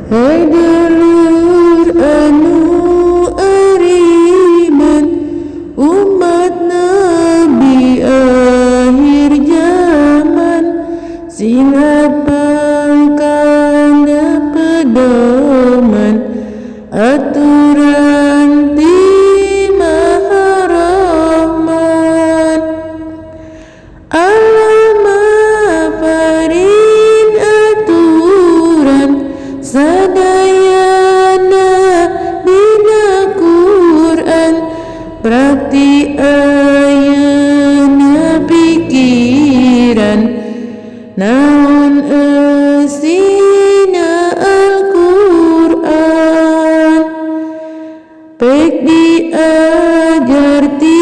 Hai dulur anu ariman, umat Nabi akhir zaman, sing apal kana pedoman aturan ti Maha Rahman. Allah paring aturan sadayana dina Quran, prakti ayeuna pikiran naon eusina Al-Quran. Pek diajar ti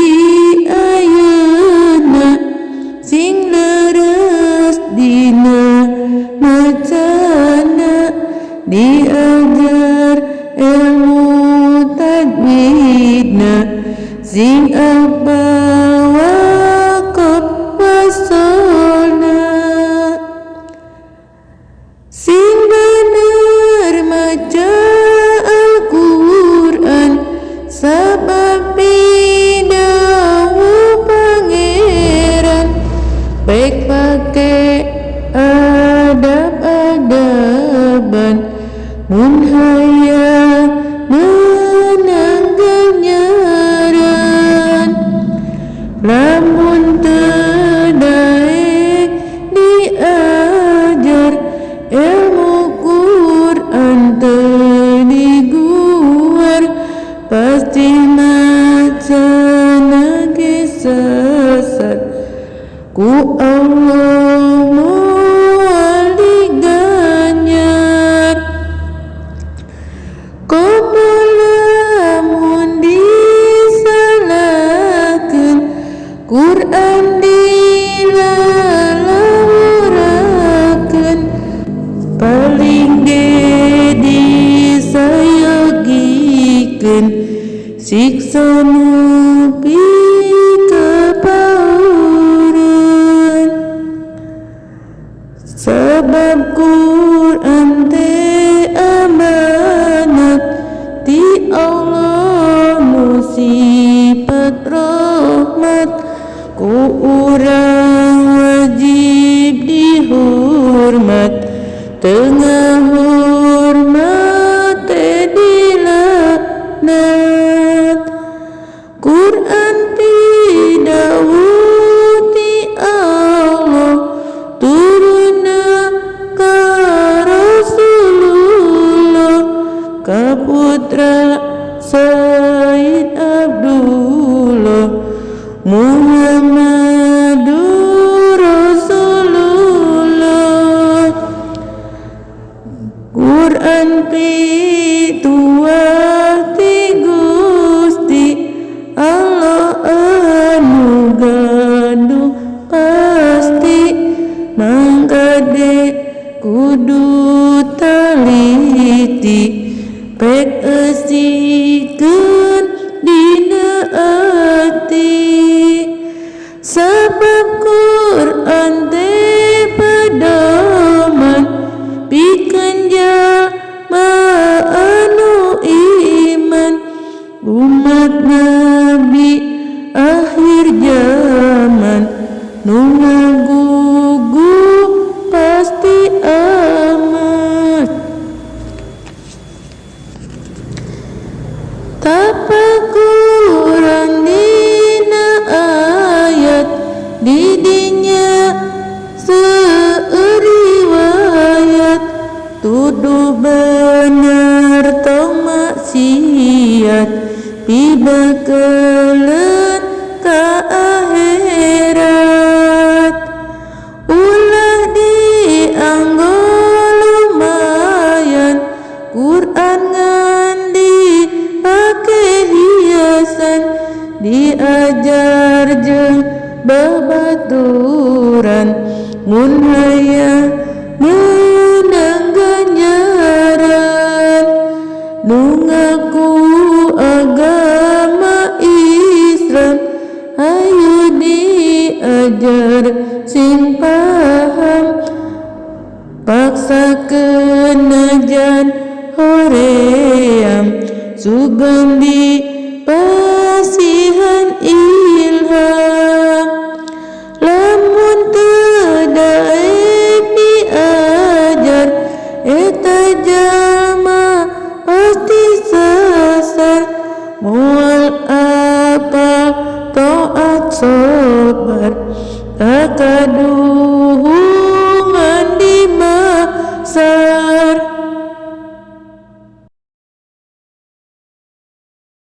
ayeuna sing leres dina macana, diajar ilmu tajwidna sing apal waqaf wasolna. Sing bener maca Al-Quran sabab dawuh Pangeran, baik pake adab-adaban mun hayang menang ganjaran. Lamun teu daek diajar ilmu Quran teu diguar, pasti macana ge sesat ku Allah moal diganyar. Komo lamun disalahkeun Quran dilalawurakeun, paling ge disayogikeun siksa nepi ka paureun. Sabab Quran teh amanat ti Allah nu sifat rahmat, ku urang wajib dihormat, teu ngahormat teh dilaknat. Quran pidawuh ti Allah turunna ka Rasulullah, ka putra Sayyid Abdullah Muhammadur Rasulullah. Quran pituah ti Gusti Allah anu gaduh pasti, mangga de kudu taliti pek eusikeun dina ati. Sabab Quran teh pedoman pikeun jalma anu iman, umat Nabi akhir zaman nu ngagugu pasti amat. Tapakuran dina ayat didinya seuriwayat, tuduh bener tong maksiat pibakeuleun ka akhirat. Ulah dianggo lumayan Quran ngan dipake hiasan, diajar jeung babaturan mun hayang menang ganjaran. Nu ngaku agama Islam ayo diajar sing paham, paksakeun najan saream sugeng di pasihan ilham lamun teu daek diajar eta jalma pasti sasar moal apal taat sabar takadu